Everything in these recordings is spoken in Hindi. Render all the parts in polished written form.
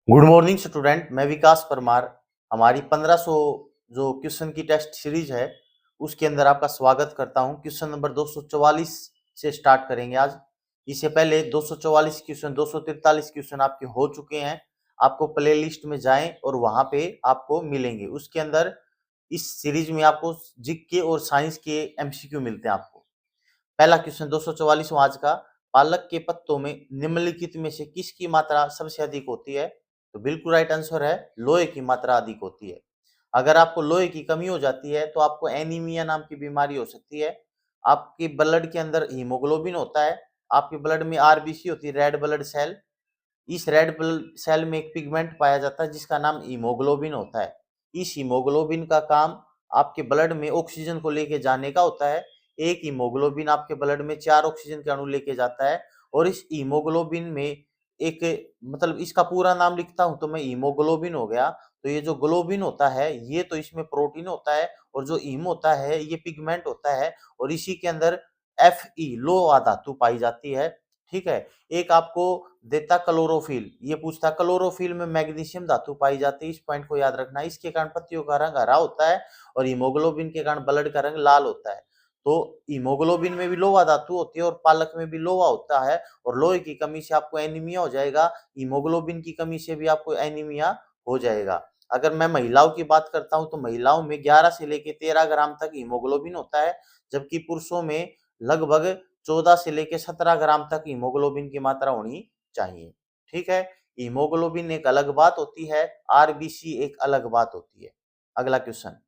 गुड मॉर्निंग स्टूडेंट, मैं विकास परमार। हमारी 1500 जो क्वेश्चन की टेस्ट सीरीज है उसके अंदर आपका स्वागत करता हूं। क्वेश्चन नंबर 244 से स्टार्ट करेंगे आज। इससे पहले 244 क्वेश्चन 243 क्वेश्चन आपके हो चुके हैं। आपको प्ले लिस्ट में जाएं और वहां पे आपको मिलेंगे। उसके अंदर इस सीरीज में आपको जीके और साइंस के एमसीक्यू मिलते हैं आपको। पहला क्वेश्चन 244 आज का, पालक के पत्तों में निम्नलिखित में से किसकी मात्रा सबसे अधिक होती है? तो बिल्कुल राइट आंसर है लोहे की मात्रा अधिक होती है। अगर आपको लोहे की कमी हो जाती है तो आपको एनीमिया नाम की बीमारी हो सकती है। आपके ब्लड के अंदर हीमोग्लोबिन होता है, आपके ब्लड में आरबीसी होती है, रेड ब्लड सेल। इस रेड ब्लड सेल में एक पिगमेंट पाया जाता है जिसका नाम हीमोग्लोबिन होता है। इस हीमोग्लोबिन का काम आपके ब्लड में ऑक्सीजन को लेके जाने का होता है। एक हीमोग्लोबिन आपके ब्लड में 4 ऑक्सीजन के अणु लेके जाता है। और इस हीमोग्लोबिन में एक मतलब इसका पूरा नाम लिखता हूं तो मैं हीमोग्लोबिन हो गया। तो ये जो ग्लोबिन होता है ये तो इसमें प्रोटीन होता है, और जो हीम होता है ये पिगमेंट होता है। और इसी के अंदर Fe लोह धातु पाई जाती है। ठीक है। एक आपको देता क्लोरोफिल, ये पूछता क्लोरोफिल में मैग्नीशियम धातु पाई जाती है। इस पॉइंट को याद रखना। इसके कारण पत्तियों का रंग हरा होता है और हीमोग्लोबिन के कारण ब्लड का रंग लाल होता है। तो हीमोग्लोबिन में भी लोहा धातु होती है और पालक में भी लोहा होता है। और लोहे की कमी से आपको एनीमिया हो जाएगा, हीमोग्लोबिन की कमी से भी आपको एनीमिया हो जाएगा। अगर मैं महिलाओं की बात करता हूं तो महिलाओं में 11 से लेकर 13 ग्राम तक हीमोग्लोबिन होता है, जबकि पुरुषों में लगभग 14 से लेकर 17 ग्राम तक हीमोग्लोबिन की मात्रा होनी चाहिए। ठीक है। हीमोग्लोबिन एक अलग बात होती है, आरबीसी एक अलग बात होती है। अगला क्वेश्चन,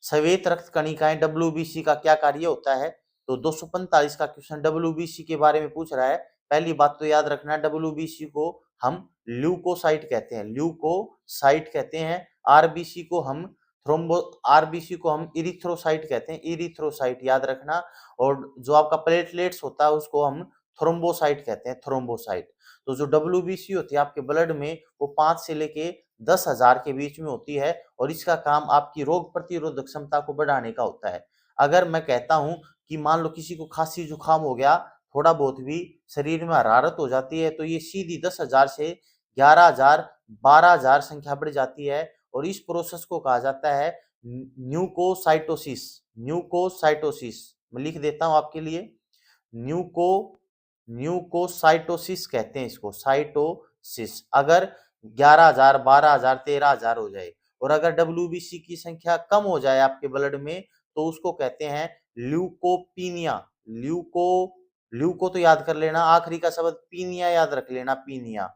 श्वेत रक्त कणिकाएं डब्ल्यूबीसी का क्या कार्य होता है? तो 245 का क्वेश्चन डब्ल्यूबीसी के बारे में पूछ रहा है। पहली बात तो याद रखना, डब्ल्यूबीसी को हम ल्यूकोसाइट कहते हैं, ल्यूकोसाइट कहते हैं। आरबीसी को हम आरबीसी को हम इरिथ्रोसाइट कहते हैं, इरिथ्रोसाइट याद रखना। और जो आपका प्लेटलेट्स होता है उसको हम थ्रोम्बोसाइट कहते हैं, थ्रोम्बोसाइट। तो जो डब्ल्यूबीसी होती है आपके ब्लड में वो 5 से लेके 10,000 के बीच में होती है, और इसका काम आपकी रोग प्रतिरोधक क्षमता को बढ़ाने का होता है। अगर मैं कहता हूं कि मान लो किसी को खांसी जुकाम हो गया, थोड़ा बहुत भी शरीर में हरारत हो जाती है, तो ये सीधी 10,000 से 11,000 12,000 संख्या बढ़ जाती है। और इस प्रोसेस को कहा जाता है न्यूकोसाइटोसिस। न्यूकोसाइटोसिस मैं लिख देता हूं आपके लिए। न्यूको न्यूकोसाइटोसिस कहते हैं इसको, साइटोसिस। अगर 11,000 12,000 13,000 हो जाए और अगर डब्ल्यूबीसी की संख्या कम हो जाए आपके ब्लड में तो उसको कहते हैं ल्यूकोपीनिया। ल्यूको ल्यूको तो याद कर लेना, आखिरी का शब्द पीनिया याद रख लेना, पीनिया,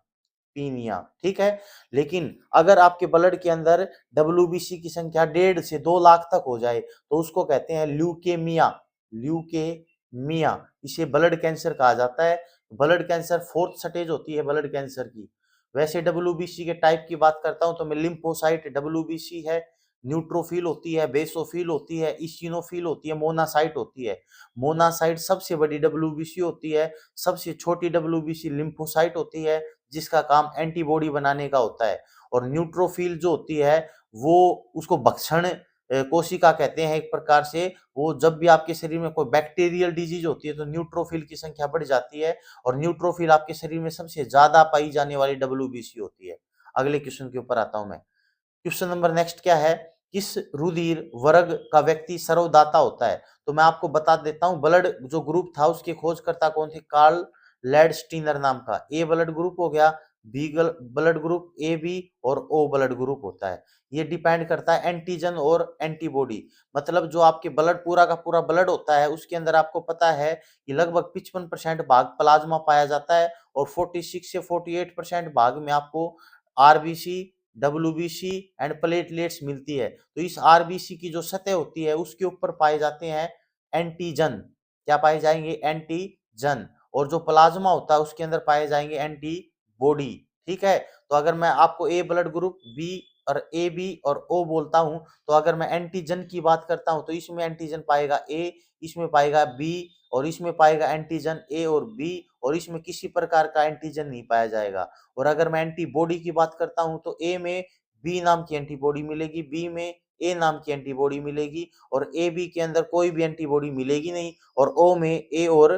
पीनिया। ठीक है। लेकिन अगर आपके ब्लड के अंदर डब्ल्यूबीसी की संख्या 1.5 से 2 लाख तक हो जाए तो उसको कहते हैं ल्यूकेमिया। ल्यूकेमिया, इसे ब्लड कैंसर कहा जाता है। ब्लड कैंसर 4th स्टेज होती है ब्लड कैंसर की। वैसे डब्ल्यूबीसी के टाइप की बात करता हूं तो मैं लिम्फोसाइट डब्ल्यूबीसी है, न्यूट्रोफिल होती है, बेसोफिल होती है, इसिनोफिल होती है, मोनासाइट होती है। मोनासाइट सबसे बड़ी डब्ल्यूबीसी होती है, सबसे छोटी डब्ल्यूबीसी लिम्फोसाइट होती है जिसका काम एंटीबॉडी बनाने का होता है। और न्यूट्रोफिल जो होती है वो उसको भक्षण कोशिका कहते हैं एक प्रकार से। वो जब भी आपके शरीर में कोई बैक्टीरियल डिजीज होती है तो न्यूट्रोफिल की संख्या बढ़ जाती है, और न्यूट्रोफिल आपके शरीर में सबसे ज्यादा पाई जाने वाली डब्ल्यूबीसी होती है। अगले क्वेश्चन के ऊपर आता हूं मैं। क्वेश्चन नंबर नेक्स्ट क्या है, किस रुधिर वर्ग का व्यक्ति सर्वदाता होता है? तो मैं आपको बता देता हूं, ब्लड जो ग्रुप था उसके खोजकर्ता कौन थे? कार्ल लैंडस्टीनर नाम का। ए ब्लड ग्रुप हो गया, B blood group, A B और ओ ब्लड ग्रुप होता है। ये डिपेंड करता है एंटीजन और एंटीबॉडी। मतलब जो आपके ब्लड पूरा का पूरा ब्लड होता है उसके अंदर आपको पता है कि लगभग 55% भाग प्लाज्मा पाया जाता है, और 46 से 48% भाग में आपको आरबीसी, डब्ल्यूबीसी एंड प्लेटलेट्स मिलती है। तो इस आरबीसी की जो सतह होती है उसके ऊपर पाए जाते हैं एंटीजन। क्या पाए जाएंगे? एंटीजन। और जो प्लाज्मा होता है उसके अंदर पाए जाएंगे एंटीबॉडी। ठीक है। तो अगर मैं आपको ए ब्लड ग्रुप, बी और ए बी और ओ बोलता हूं, तो अगर मैं एंटीजन की बात करता हूं तो इसमें एंटीजन पाएगा ए, इसमें पाएगा बी, और इसमें पाएगा एंटीजन ए और बी, और इसमें किसी प्रकार का एंटीजन नहीं पाया जाएगा। और अगर मैं एंटीबॉडी की बात करता हूं तो ए में बी नाम की एंटीबॉडी मिलेगी, बी में ए नाम की एंटीबॉडी मिलेगी, और ए बी के अंदर कोई भी एंटीबॉडी मिलेगी नहीं, और ओ में ए और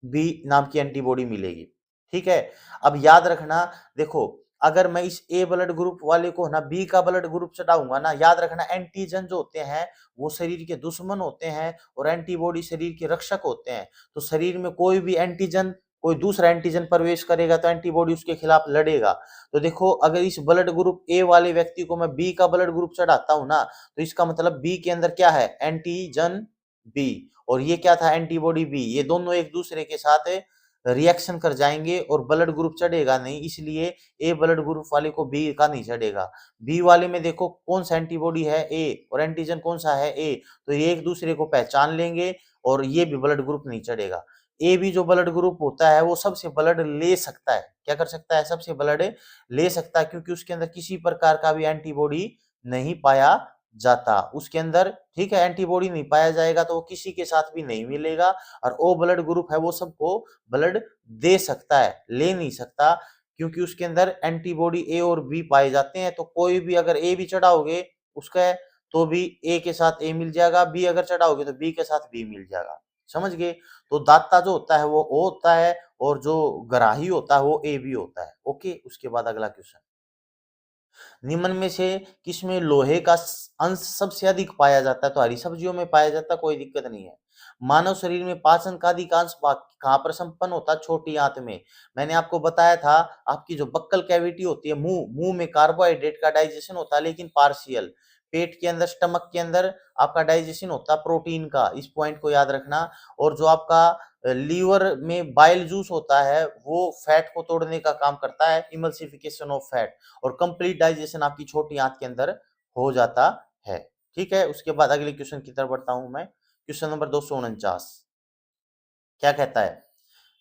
बी नाम की एंटीबॉडी मिलेगी। ठीक है। अब याद रखना, देखो अगर मैं इस ए ब्लड ग्रुप वाले को ना बी का ब्लड ग्रुप चढ़ाऊंगा ना, याद रखना एंटीजन जो होते हैं वो शरीर के दुश्मन होते हैं और एंटीबॉडी शरीर के रक्षक होते हैं। तो शरीर में कोई भी एंटीजन, कोई दूसरा एंटीजन प्रवेश करेगा तो एंटीबॉडी उसके खिलाफ लड़ेगा। तो देखो अगर इस ब्लड ग्रुप ए वाले व्यक्ति को मैं बी का ब्लड ग्रुप चढ़ाता हूं ना, तो इसका मतलब बी के अंदर क्या है, एंटीजन बी, और ये क्या था, एंटीबॉडी बी। ये दोनों एक दूसरे के साथ रिएक्शन कर जाएंगे और ब्लड ग्रुप चढ़ेगा नहीं, इसलिए ए ब्लड ग्रुप वाले को बी का नहीं चढ़ेगा। बी वाले में देखो कौन सा एंटीबॉडी है, ए, और एंटीजन कौन सा है, ए, तो ये एक दूसरे को पहचान लेंगे और ये भी ब्लड ग्रुप नहीं चढ़ेगा। ए भी जो ब्लड ग्रुप होता है वो सबसे ब्लड ले सकता है, क्या कर सकता है, सबसे ब्लड ले सकता है, क्योंकि उसके अंदर किसी प्रकार का भी एंटीबॉडी नहीं पाया जाता उसके अंदर, ठीक है, एंटीबॉडी नहीं पाया जाएगा तो वो किसी के साथ भी नहीं मिलेगा। और ओ ब्लड ग्रुप है वो सबको ब्लड दे सकता है, ले नहीं सकता, क्योंकि उसके अंदर एंटीबॉडी ए और बी पाए जाते हैं। तो कोई भी अगर ए भी चढ़ाओगे उसका, तो भी ए के साथ ए मिल जाएगा, बी अगर चढ़ाओगे तो बी के साथ बी मिल जाएगा, समझ गए। तो दाता जो होता है वो ओ होता है और जो ग्राही होता है वो ए बी होता है। ओके, उसके बाद अगला क्वेश्चन, निम्न में से किसमें लोहे का अंश सबसे अधिक पाया जाता है, तो हरी सब्जियों में पाया जाता है, कोई दिक्कत नहीं है। मानव शरीर में पाचन का अधिकांश भाग कहाँ पर संपन्न होता है, छोटी आंत में। मैंने आपको बताया था आपकी जो बक्कल कैविटी होती है, मुंह में कार्बोहाइड्रेट का डाइजेशन होता है लेकिन पार्शियल। पेट के अंदर, स्टमक के अंदर आपका डाइजेशन होता है प्रोटीन का, इस पॉइंट को याद रखना। और जो आपका लीवर में बाइल जूस होता है वो फैट को तोड़ने का काम करता है, इमल्सिफिकेशन ऑफ फैट, और कंप्लीट डाइजेशन आपकी छोटी आंत के अंदर हो जाता है। ठीक है, उसके बाद अगले क्वेश्चन की तरफ बढ़ता हूं मैं। क्वेश्चन नंबर 249 क्या कहता है,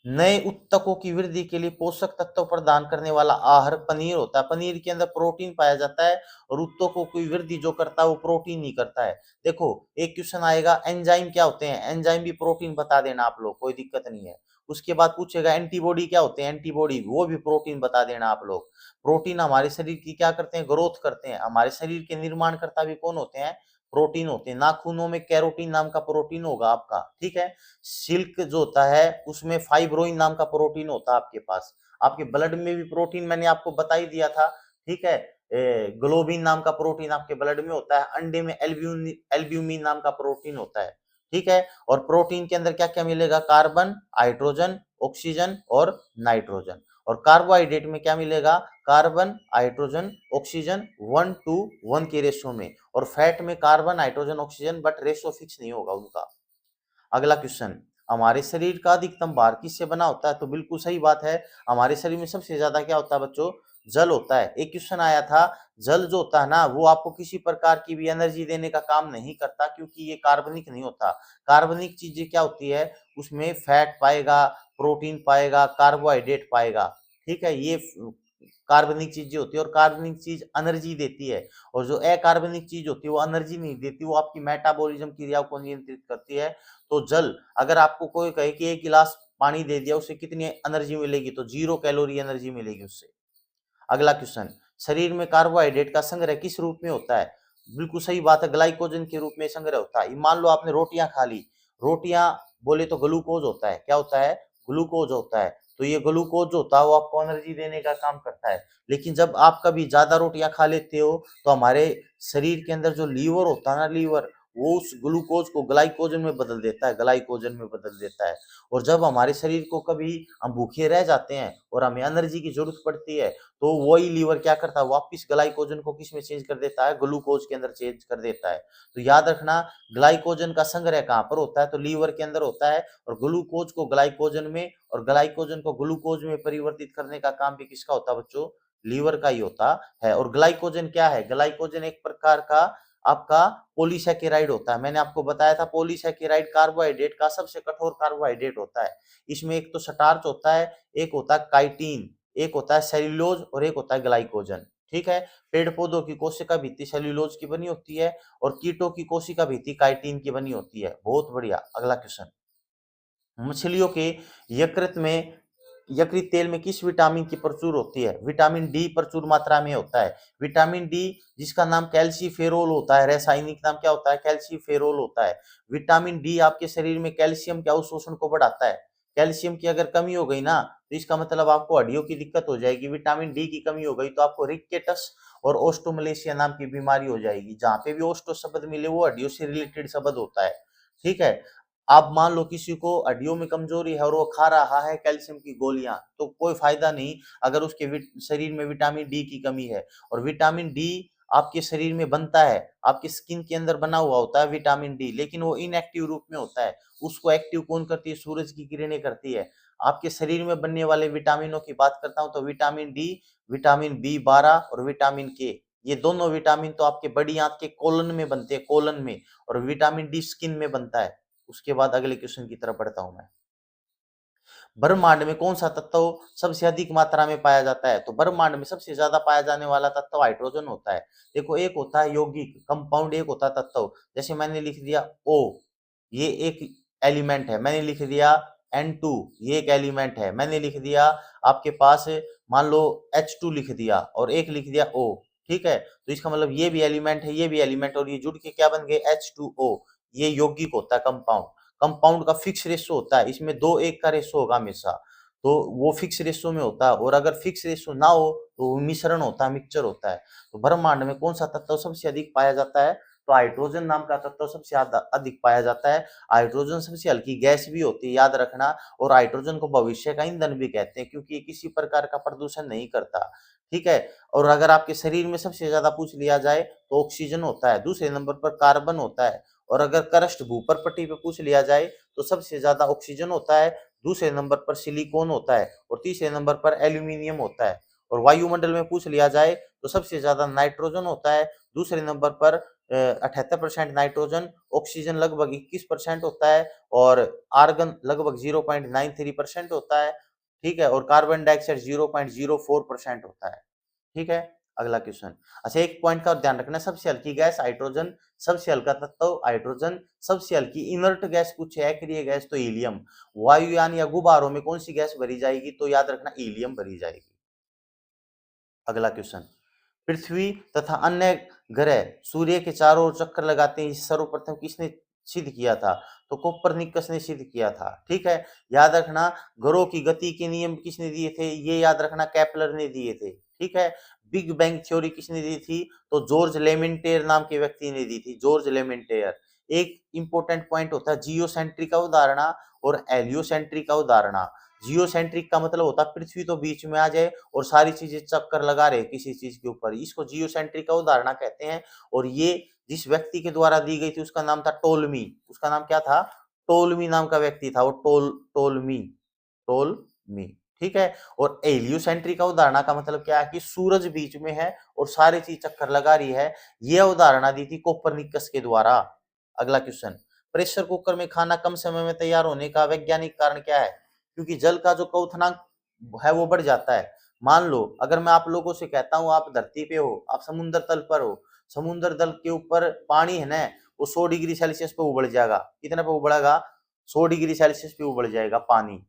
नए उत्तकों की वृद्धि के लिए पोषक तत्व प्रदान करने वाला आहार पनीर होता है। पनीर के अंदर प्रोटीन पाया जाता है और उत्तकों की वृद्धि जो करता है वो प्रोटीन नहीं करता है। देखो एक क्वेश्चन आएगा एंजाइम क्या होते हैं, एंजाइम भी प्रोटीन बता देना आप लोग, कोई दिक्कत नहीं है। उसके बाद पूछेगा एंटीबॉडी क्या होते हैं, एंटीबॉडी वो भी प्रोटीन बता देना आप लोग। प्रोटीन हमारे शरीर की क्या करते हैं, ग्रोथ करते हैं। हमारे शरीर के निर्माण करता भी कौन होते हैं, प्रोटीन होते हैं। नाखूनों में कैरोटीन नाम का प्रोटीन होगा आपका, ठीक है। सिल्क जो होता है उसमें फाइब्रोइन नाम का प्रोटीन होता है आपके पास। आपके ब्लड में भी प्रोटीन मैंने आपको बता ही दिया था, ठीक है। ग्लोबिन नाम का प्रोटीन आपके ब्लड में होता है। अंडे में एल्ब्यूमिन नाम का प्रोटीन होता है, ठीक है। और प्रोटीन के अंदर क्या क्या मिलेगा, कार्बन, हाइड्रोजन, ऑक्सीजन और नाइट्रोजन। और कार्बोहाइड्रेट में क्या मिलेगा, कार्बन, हाइड्रोजन, ऑक्सीजन 1:1 के रेशो में। और फैट में carbon, hydrogen, oxygen, but ratio fix नहीं होगा उनका। अगला क्वेश्चन, हमारे शरीर का अधिकतम भार किससे बना होता है, तो बिल्कुल सही बात है, हमारे शरीर में सबसे ज्यादा क्या होता है बच्चों, जल होता है। एक क्वेश्चन आया था, जल जो होता है ना वो आपको किसी प्रकार की भी एनर्जी देने का काम नहीं करता, क्योंकि ये कार्बनिक नहीं होता। कार्बनिक चीजें क्या होती है, उसमें फैट पाएगा, प्रोटीन पाएगा, कार्बोहाइड्रेट पाएगा, ठीक है। ये कार्बनिक चीजें होती है और कार्बनिक चीज एनर्जी देती है। और जो अकार्बनिक चीज होती है वो एनर्जी नहीं देती, वो आपकी मेटाबॉलिज्म क्रिया को नियंत्रित करती है। तो जल, अगर आपको कोई कहे कि 1 गिलास पानी दे दिया उससे कितनी एनर्जी मिलेगी, तो 0 कैलोरी एनर्जी मिलेगी उससे। अगला क्वेश्चन, शरीर में कार्बोहाइड्रेट का संग्रह किस रूप में होता है, बिल्कुल सही बात है, ग्लाइकोजन के रूप में संग्रह होता है। मान लो आपने रोटियां खा ली, रोटियां बोले तो ग्लूकोज होता है, क्या होता है, ग्लूकोज होता है। तो ये ग्लूकोज जो होता है वो आपको एनर्जी देने का काम करता है। लेकिन जब आप कभी ज्यादा रोटियां खा लेते हो तो हमारे शरीर के अंदर जो लीवर होता है ना, लीवर, वो उस ग्लूकोज को ग्लाइकोजन में बदल देता है, ग्लाइकोजन में बदल देता है। और जब हमारे शरीर को कभी हम भूखे रह जाते हैं और हमें एनर्जी की जरूरत पड़ती है, तो वही लीवर क्या करता है, वापिस ग्लाइकोजन को किस में चेंज कर देता है, ग्लूकोज के अंदर चेंज कर देता है। तो याद रखना, ग्लाइकोजन का संग्रह कहाँ पर होता है, तो लीवर के अंदर होता है। और ग्लूकोज को ग्लाइकोजन में और ग्लाइकोजन को ग्लूकोज में परिवर्तित करने का काम भी किसका होता है बच्चों, लीवर का ही होता है। और ग्लाइकोजन क्या है, ग्लाइकोजन एक प्रकार का आपका पॉलीसैकेराइड होता है। मैंने आपको बताया था पॉलीसैकेराइड कार्बोहाइड्रेट का सबसे कठोर कार्बोहाइड्रेट होता है। इसमें एक तो स्टार्च होता है, एक होता है काइटिन, एक होता है सेल्यूलोज और एक होता है ग्लाइकोजन, ठीक है। पेड़ पौधों की कोशिका भित्ति सेल्यूलोज की बनी होती है और कीटों की कोशिका भित्ति काइटिन की बनी होती है। बहुत बढ़िया। अगला क्वेश्चन, मछलियों के यकृत में, यकृत तेल में किस विटामिन की प्रचुर होती है, विटामिन डी प्रचुर मात्रा में होता है। विटामिन डी जिसका नाम कैल्सीफेरोल होता है, रासायनिक नाम क्या होता है, कैल्सीफेरोल होता है। विटामिन डी आपके शरीर में कैल्शियम के अवशोषण को बढ़ाता है। कैल्शियम की अगर कमी हो गई ना तो इसका मतलब आपको हड्डियों की दिक्कत हो जाएगी। विटामिन डी की कमी हो गई तो आपको रिकेटस और ओस्टोमलेशिया नाम की बीमारी हो जाएगी। जहां पे भी ओस्टो शब्द मिले वो हड्डियों से रिलेटेड शब्द होता है। ठीक है, आप मान लो किसी को हड्डियों में कमजोरी है और वो खा रहा है कैल्शियम की गोलियां, तो कोई फायदा नहीं अगर उसके शरीर में विटामिन डी की कमी है। और विटामिन डी आपके शरीर में बनता है, आपकी स्किन के अंदर बना हुआ होता है विटामिन डी, लेकिन वो इनएक्टिव रूप में होता है। उसको एक्टिव कौन करती है? सूरज की किरणें करती है। आपके शरीर में बनने वाले विटामिनों की बात करता हूं तो विटामिन डी, विटामिन बी 12 और विटामिन के, ये दोनों विटामिन तो आपके बड़ी आंत के कोलन में बनते हैं, कोलन में। और विटामिन डी स्किन में बनता है। उसके बाद अगले क्वेश्चन की तरफ बढ़ता हूं मैं। ब्रह्मांड में कौन सा तत्व सबसे अधिक मात्रा में पाया जाता है? तो ब्रह्मांड में सबसे ज्यादा पाया जाने वाला तत्व हाइड्रोजन होता है। देखो, एक होता है यौगिक कंपाउंड, एक होता है तत्व। जैसे मैंने लिख दिया O, ये एक एलिमेंट है। मैंने लिख दिया N2, ये एक एलिमेंट है। मैंने लिख दिया आपके पास, मान लो H2 लिख दिया और एक लिख दिया O। ठीक है, तो इसका मतलब ये भी एलिमेंट है, ये भी एलिमेंट, और ये जुड़ के क्या बन गए? H2O। ये यौगिक होता है कंपाउंड। कंपाउंड का फिक्स रेशो होता है, इसमें 2:1 का रेशो होगा हमेशा, तो वो फिक्स रेशो में होता है। और अगर फिक्स रेशो ना हो तो वो मिश्रण होता है, मिक्सचर होता है। तो ब्रह्मांड में कौन सा तत्व सबसे अधिक पाया जाता है? तो हाइड्रोजन नाम का तत्व सबसे अधिक पाया जाता है। हाइड्रोजन सबसे हल्की गैस भी होती है, याद रखना। और हाइड्रोजन को भविष्य का ईंधन भी कहते हैं क्योंकि ये किसी प्रकार का प्रदूषण नहीं करता। ठीक है, और अगर आपके शरीर में सबसे ज्यादा पूछ लिया जाए तो ऑक्सीजन होता है, दूसरे नंबर पर कार्बन होता है। और अगर क्रस्ट भूपर्पट्टी पे पूछ लिया जाए तो सबसे ज्यादा ऑक्सीजन होता है, दूसरे नंबर पर सिलिकॉन होता है और तीसरे नंबर पर एल्यूमिनियम होता है। और वायुमंडल में पूछ लिया जाए तो सबसे ज्यादा नाइट्रोजन होता है, दूसरे नंबर पर 78% नाइट्रोजन, ऑक्सीजन लगभग 21% होता है और आर्गन लगभग 0.93% होता है। ठीक है, और कार्बन डाइऑक्साइड 0.04% होता है। ठीक है, अगला क्वेश्चन। अच्छा, एक पॉइंट का ध्यान रखना, सबसे हल्की गैस हाइड्रोजन, सबसे हल्का तत्व हाइड्रोजन, सबसे हल्की इनर्ट गैस पूछे अक्रिय गैस तो हीलियम। वायुयान या गुब्बारों में कौन सी गैस भरी जाएगी? तो याद रखना हीलियम भरी जाएगी। अगला क्वेश्चन, पृथ्वी तथा अन्य ग्रह सूर्य के चारों ओर चक्कर लगाते हैं, सर्वप्रथम किसने सिद्ध किया था? तो कोपरनिकस ने सिद्ध किया था। ठीक है, याद रखना ग्रहों की गति के नियम किसने दिए थे? ये याद रखना केपलर ने दिए थे। ठीक है, बिग बैंग थ्योरी किसने दी थी? तो जॉर्ज लेमेंटेयर नाम के व्यक्ति ने दी थी, जॉर्ज लेमेंटेयर। एक इंपॉर्टेंट पॉइंट होता है जियोसेंट्रिक अवधारणा और एलियोसेंट्रिक अवधारणा। जियोसेंट्रिक का मतलब होता है पृथ्वी तो बीच में आ जाए और सारी चीजें चक्कर लगा रहे किसी चीज के ऊपर, इसको जियोसेंट्रिक अवधारणा कहते हैं। और ये जिस व्यक्ति के द्वारा दी गई थी उसका नाम था टोलमी। उसका नाम क्या था? टोलमी नाम का व्यक्ति था वो, टोलमी, टोलमी। ठीक है, और एलियोसेंट्रिक अवधारणा का मतलब क्या है कि सूरज बीच में है और सारी चीज चक्कर लगा रही है। यह अवधारणा दी थी कोपरनिकस के द्वारा। अगला क्वेश्चन, प्रेशर कुकर में खाना कम समय में तैयार होने का वैज्ञानिक कारण क्या है? क्योंकि जल का जो क्वथनांक है वो बढ़ जाता है। मान लो अगर मैं आप लोगों से कहता हूँ आप धरती पे हो, आप समुद्र तल पर हो, समुद्र तल के ऊपर पानी है ना, वो 100 डिग्री सेल्सियस पे उबल जाएगा। कितने पे उबलेगा? 100 डिग्री सेल्सियस पे उबल जाएगा पानी।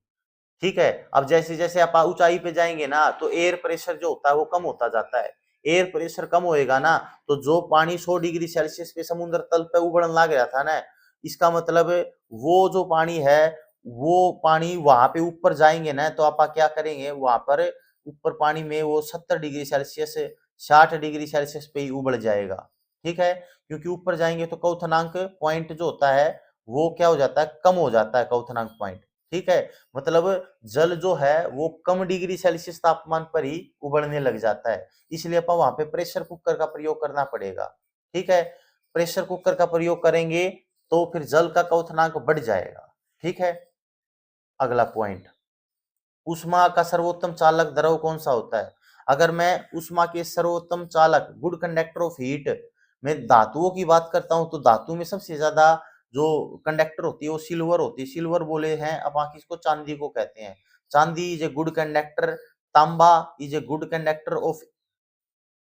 ठीक है, अब जैसे जैसे आप ऊंचाई पे जाएंगे ना तो एयर प्रेशर जो होता है वो कम होता जाता है। एयर प्रेशर कम होएगा ना तो जो पानी 100 डिग्री सेल्सियस पे समुद्र तल पे उबलने लग गया था ना, इसका मतलब वो जो पानी है वो पानी वहां पे ऊपर जाएंगे ना तो आप क्या करेंगे, वहां पर ऊपर पानी में वो 70 डिग्री सेल्सियस 60 डिग्री सेल्सियस पे ही उबल जाएगा। ठीक है, क्योंकि ऊपर जाएंगे तो क्वथनांक पॉइंट जो होता है वो क्या हो जाता है? कम हो जाता है क्वथनांक पॉइंट। ठीक है, मतलब जल जो है वो कम डिग्री सेल्सियस तापमान पर ही उबलने लग जाता है, इसलिए अपन वहां पे प्रेशर कुकर का प्रयोग करना पड़ेगा। ठीक है, प्रेशर कुकर का प्रयोग करेंगे तो फिर जल का क्वथनांक बढ़ जाएगा। ठीक है, अगला पॉइंट, ऊष्मा का सर्वोत्तम चालक द्रव कौन सा होता है? अगर मैं ऊष्मा के सर्वोत्तम चालक, गुड कंडक्टर ऑफ हीट में धातुओं की बात करता हूं तो धातु में सबसे ज्यादा जो कंडक्टर होती है वो सिल्वर होती है। सिल्वर बोले हैं अब इसको चांदी को कहते हैं। चांदी इज ए गुड कंडक्टर, तांबा is a good conductor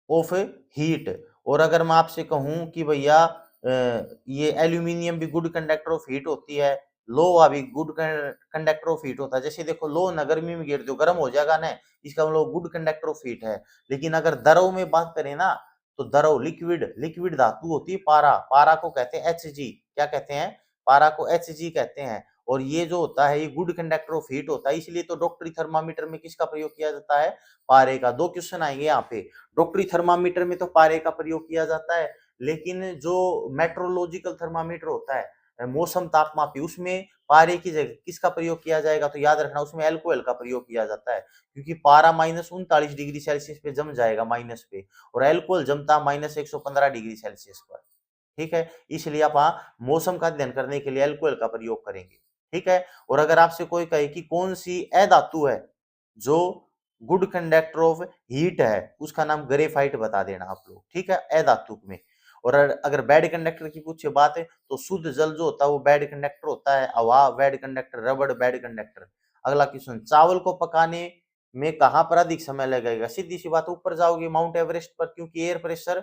of heat. और अगर मैं आपसे कहूं कि भैया ये एल्यूमिनियम भी गुड कंडक्टर ऑफ हीट होती है, लोहा भी गुड कंडक्टर ऑफ हीट होता है। जैसे देखो लो ना गर्मी में गिर दो गर्म हो जाएगा ना, इसका मतलब गुड कंडक्टर ऑफ हीट है। लेकिन अगर द्रव में बात करें ना तो द्रव लिक्विड, लिक्विड धातु होती है पारा, पारा को कहते हैं Hg। क्या कहते हैं? पारा को Hg कहते हैं। और ये जो होता है ये गुड कंडक्टर ऑफ हीट होता है, इसलिए तो डॉक्टरी थर्मामीटर में किसका प्रयोग किया जाता है, पारे का। दो क्वेश्चन आएंगे यहाँ पे, डॉक्टरी थर्मामीटर में तो पारे का प्रयोग किया जाता है, लेकिन जो मेट्रोलॉजिकल थर्मामीटर होता है मौसम तापमापी, उसमें पारे की जगह किसका प्रयोग किया जाएगा, तो याद रखना उसमें एल्कोहल का प्रयोग किया जाता है, क्योंकि पारा -39 डिग्री सेल्सियस पे जम जाएगा माइनस पे, और एल्कोहल जमता -115 डिग्री सेल्सियस पर। ठीक है, इसलिए आप मौसम का अध्ययन करने के लिए एल्कोहल का प्रयोग करेंगे। ठीक है, और अगर आपसे कोई कहे कि कौन सी अधातु है जो गुड कंडक्टर ऑफ हीट है, उसका नाम ग्रेफाइट बता देना आप लोग। ठीक है, अधातु में। और अगर बैड कंडक्टर की पूछे बात है तो शुद्ध जल जो होता है वो बैड कंडक्टर होता है, हवा बैड कंडक्टर, रबड़ बैड कंडक्टर। अगला क्वेश्चन, चावल को पकाने में कहां पर अधिक समय लगेगा, सीधी सी बात, ऊपर जाओगे माउंट एवरेस्ट पर, क्योंकि एयर प्रेशर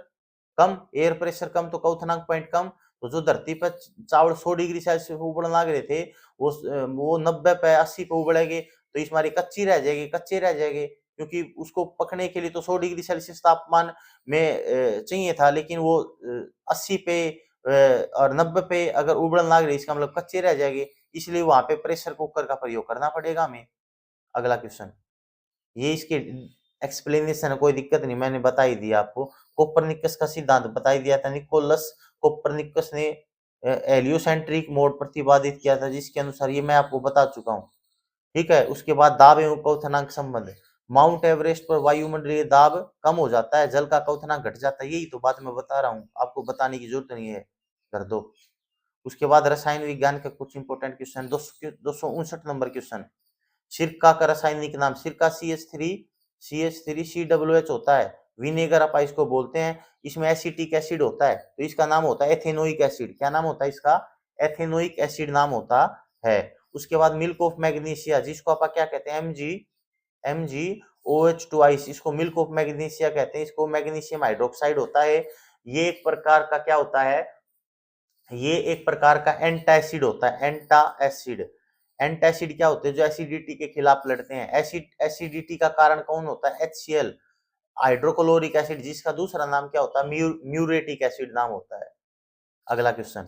कम, एयर प्रेशर कम तो क्वथनांक पॉइंट कम। तो जो धरती पर चावल 100 डिग्री सेल्सियस पे उबलने लग रहे थे वो 90 पे 80 पे उबलेंगे, तो इस हमारी कच्ची रह जाएगी, कच्चे रह जाएंगे, क्योंकि उसको पकने के लिए तो 100 डिग्री सेल्सियस तापमान में चाहिए था, लेकिन वो 80 पे और 90 पे अगर उबलने लग रही, इसका मतलब कच्चे रह जाएंगे, इसलिए वहां पे प्रेशर कुकर का प्रयोग करना पड़ेगा हमें। अगला क्वेश्चन, ये इसके एक्सप्लेनेशन है, कोई दिक्कत नहीं, मैंने बता ही दिया आपको। कोपरनिकस का सिद्धांत बता ही दिया था, निकोलस कोपरनिकस ने हेलियोसेंट्रिक मोड प्रतिपादित किया था, जिसके अनुसार ये मैं आपको बता चुका हूँ। ठीक है, उसके बाद दाब एवं क्वथनांक संबंध, माउंट एवरेस्ट पर वायुमंडलीय दाब कम हो जाता है, जल का क्वथनांक घट जाता है, यही तो बात मैं बता रहा हूँ, आपको बताने की जरूरत नहीं है, कर दो। उसके बाद रसायन विज्ञान का कुछ इंपोर्टेंट क्वेश्चन, 259 नंबर क्वेश्चन, सिरका का रासायनिक नाम, सिरका CH3CH3COOH होता है, विनेगर आप इसको बोलते हैं, इसमें एसिटिक एसिड होता है, तो इसका नाम होता है एथेनोइक एसिड। क्या नाम होता है इसका, एथेनोइक एसिड नाम होता है। उसके बाद मिल्क ऑफ मैग्नीशिया, जिसको आप क्या कहते हैं, MgOH2 इसको मिल्क ऑफ मैग्नीशिया कहते हैं, इसको मैग्नीशियम हाइड्रोक्साइड होता है। ये एक प्रकार का क्या होता है, ये एक प्रकार का एंटासिड होता है, एंटासिड। एंटासिड क्या होते हैं, जो एसिडिटी के खिलाफ लड़ते हैं। एसिडिटी का कारण कौन होता है, HCl हाइड्रोक्लोरिक एसिड, जिसका दूसरा नाम क्या होता है, म्यूरेटिक एसिड नाम होता है। अगला क्वेश्चन,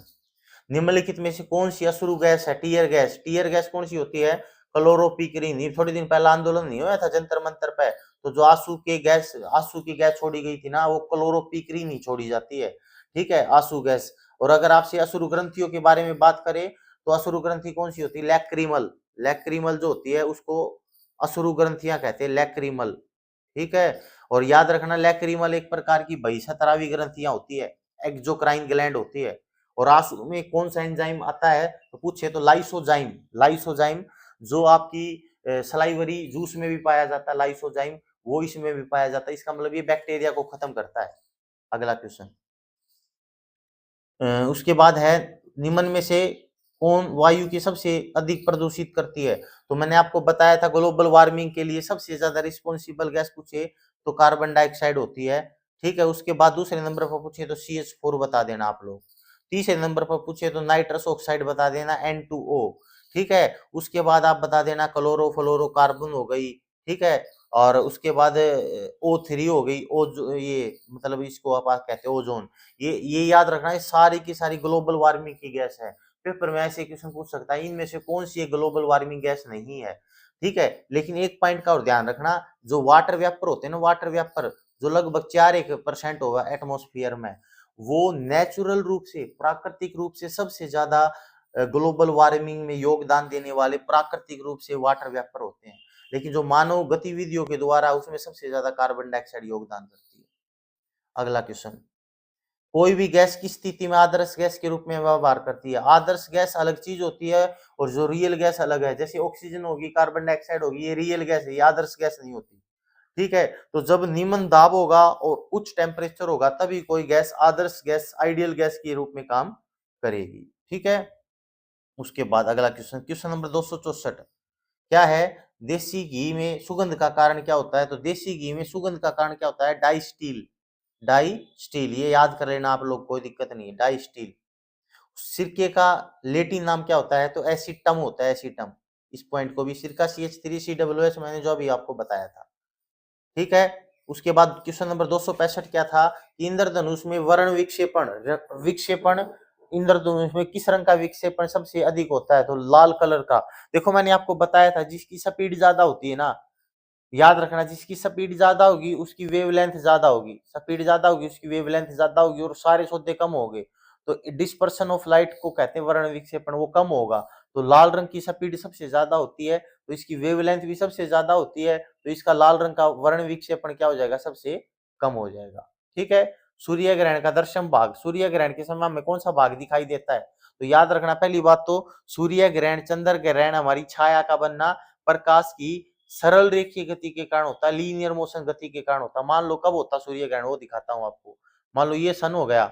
निम्नलिखित में से कौन सी अश्रु गैस है, टीयर गैस। टीयर गैस कौन सी होती है, क्लोरोपिक्रीन। ये थोड़े दिन पहला आंदोलन नहीं हुआ था जंतर मंतर पे, तो जो आंसू की गैस छोड़ी गई थी ना, वो क्लोरोपिक्रीन ही छोड़ी जाती है। ठीक है, आंसू गैस। और अगर आपसे अश्रु ग्रंथियों के बारे में बात करें तो अश्रु ग्रंथि कौन सी होती है, लैक्रिमल। लैक्रिमल जो होती है उसको अश्रु ग्रंथियां कहते हैं, लैक्रिमल। ठीक है, और याद रखना लैक्रिमल एक प्रकार की बहिष्ठरावी ग्रंथियां होती है, एक्सोक्राइन ग्लैंड होती है। और आंसू में कौन सा एंजाइम आता है तो पूछे तो लाइसोजाइम। लाइसोजाइम जो आपकी सलाइवरी जूस में भी पाया जाता है, लाइसोजाइम वो इसमें भी पाया जाता है, इसका मतलब ये बैक्टीरिया को खत्म करता है। अगला क्वेश्चन, उसके बाद है, निम्न में से कौन वायु की सबसे अधिक प्रदूषित करती है, तो मैंने आपको बताया था ग्लोबल वार्मिंग के लिए सबसे ज्यादा रिस्पॉन्सिबल गैस पूछे तो कार्बन डाइऑक्साइड होती है। ठीक है, उसके बाद दूसरे नंबर पर पूछे तो CH4 बता देना आप लोग। तीसरे नंबर पर पूछे तो नाइट्रस ऑक्साइड बता देना, N2O। ठीक है, उसके बाद आप बता देना क्लोरोफ्लोरोकार्बन हो गई। ठीक है, और उसके बाद O3 हो गई, ये मतलब इसको आप कहते हैं ओजोन। ये याद रखना है, सारी की सारी ग्लोबल वार्मिंग की गैस है। पेपर में ऐसे क्वेश्चन पूछ सकता है, इनमें से कौन सी ग्लोबल वार्मिंग गैस नहीं है। ठीक है, लेकिन एक पॉइंट का और ध्यान रखना, जो वाटर वेपर होते हैं ना, वाटर वेपर जो लगभग 4% होगा एटमोस्फियर में, वो नेचुरल रूप से, प्राकृतिक रूप से सबसे ज्यादा ग्लोबल वार्मिंग में योगदान देने वाले प्राकृतिक रूप से वाटर वेपर होते हैं। लेकिन जो मानव गतिविधियों के द्वारा, उसमें सबसे ज्यादा कार्बन डाइऑक्साइड योगदान करती है। अगला क्वेश्चन, कोई भी गैस की स्थिति में आदर्श गैस के रूप में व्यवहार करती है। आदर्श गैस अलग चीज होती है और जो रियल गैस अलग है, जैसे ऑक्सीजन होगी, कार्बन डाइऑक्साइड होगी, ये रियल गैस है, ये आदर्श गैस नहीं होती। ठीक है, तो जब निम्न दाब होगा और उच्च टेम्परेचर होगा तभी कोई गैस आदर्श गैस, आइडियल गैस के रूप में काम करेगी। ठीक है, उसके बाद अगला क्वेश्चन, क्वेश्चन नंबर 264 क्या है, देसी घी में सुगंध का कारण क्या होता है, तो देसी घी में सुगंध का कारण क्या होता है, डाइस्टील। डाइस्टील, ये याद कर लेना आप लोग, कोई दिक्कत नहीं है, डाइस्टील। सिरके का लेटिन नाम क्या होता है, तो एसिटम होता है, एसिटम। इस पॉइंट को भी, सिरका CH3COOH मैंने जो अभी आपको बताया था। ठीक है, उसके बाद क्वेश्चन नंबर 265 क्या था, इंद्रधनुष में वर्ण विक्षेपण, विक्षेपण इंद्रधनुष में किस रंग का विक्षेपण सबसे अधिक होता है? तो लाल कलर का। देखो मैंने आपको बताया था जिसकी स्पीड ज्यादा होती है ना, याद रखना, जिसकी स्पीड ज्यादा होगी उसकी वेवलेंथ ज्यादा होगी, स्पीड ज्यादा होगी उसकी वेवलेंथ ज्यादा होगी और सारे सौदे कम हो गए। तो डिस्पर्सन ऑफ लाइट को कहते हैं वर्ण विक्षेपण, वो कम होगा। तो लाल रंग की स्पीड सबसे ज्यादा होती है तो इसकी वेवलेंथ भी सबसे ज्यादा होती है, तो इसका लाल रंग का वर्ण विक्षेपण क्या हो जाएगा? सबसे कम हो जाएगा। ठीक है। सूर्य ग्रहण का दर्शन भाग, सूर्य ग्रहण के समय में कौन सा भाग दिखाई देता है? तो याद रखना, पहली बात तो सूर्य ग्रहण, चंद्र ग्रहण हमारी छाया का बनना प्रकाश की सरल रेखीय गति के कारण होता है, लीनियर मोशन गति के कारण होता है। मान लो कब होता सूर्य ग्रहण, वो दिखाता हूं आपको। मान लो ये सन हो गया,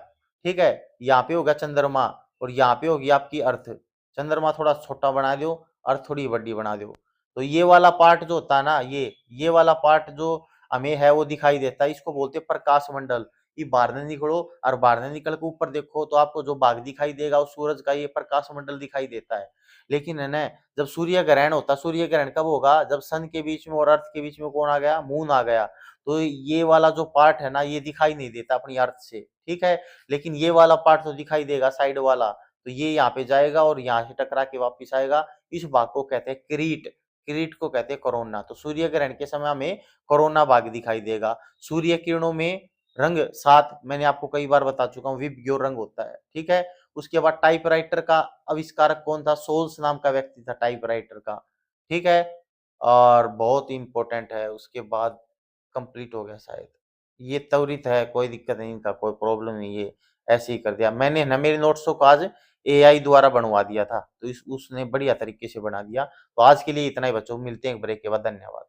ठीक है, यहाँ पे होगा चंद्रमा और यहाँ पे होगी आपकी अर्थ। चंद्रमा थोड़ा छोटा बना दो, अर्थ थोड़ी बड़ी बना दो। तो ये वाला पार्ट जो होता है ना, ये वाला पार्ट जो हमें है वो दिखाई देता है, इसको बोलते हैं प्रकाश मंडल। ये बाहर न निकलो और बाहर न निकल के ऊपर देखो तो आपको जो भाग दिखाई देगा उस सूरज का, ये प्रकाश मंडल दिखाई देता है। लेकिन है ना, जब सूर्य ग्रहण होता, सूर्य ग्रहण कब होगा? जब सन के बीच में और अर्थ के बीच में कौन आ गया? मून आ गया। तो ये वाला जो पार्ट है ना, ये दिखाई नहीं देता अपनी अर्थ से, ठीक है। लेकिन ये वाला पार्ट तो दिखाई देगा, साइड वाला। तो ये यहाँ पे जाएगा और यहाँ से टकरा के वापिस आएगा। इस भाग को कहते हैं किरीट, किरीट को कहते हैं कोरोना। तो सूर्य ग्रहण के समय हमें कोरोना भाग दिखाई देगा। सूर्य किरणों में रंग 7 मैंने आपको कई बार बता चुका हूँ, विबग्योर रंग होता है, ठीक है। उसके बाद टाइपराइटर का आविष्कारक कौन था? सोल्स नाम का व्यक्ति था टाइपराइटर का, ठीक है। और बहुत इंपॉर्टेंट है, उसके बाद कंप्लीट हो गया शायद। ये त्वरित है, कोई दिक्कत नहीं, इनका कोई प्रॉब्लम नहीं, ये ऐसे ही कर दिया मैंने ना। मेरे नोट्सों को आज एआई द्वारा बनवा दिया था, तो उसने बढ़िया तरीके से बना दिया। तो आज के लिए इतना ही बच्चों, मिलते हैं एक ब्रेक के बाद, धन्यवाद।